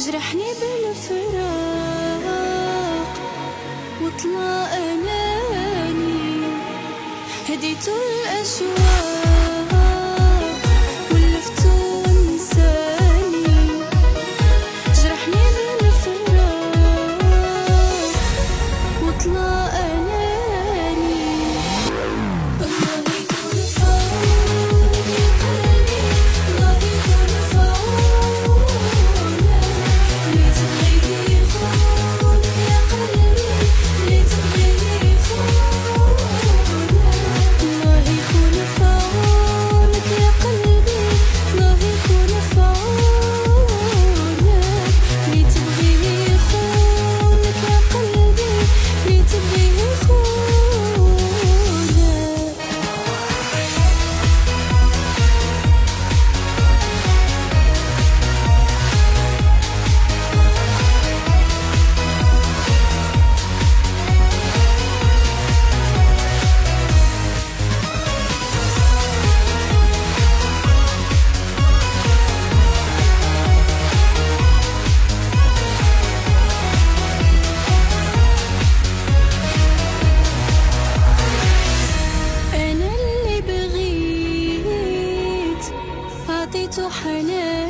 جرحني بالفراق وطلع أناني، هديت الأشواق ولفت ونساني. جرحني بالفراق وطلع أناني. الله يكون في عونك يا قلبي، الله يكون في عونك. اللي تبغيه يخونك يا قلبي، اللي تبغيه يخونك. الله يكون في عونك يا قلبي، الله يكون في عونك. اللي تبغيه يخونك يا قلبي، اللي تبغيه يخونك. أنا اللي بغيت عطيته حنان.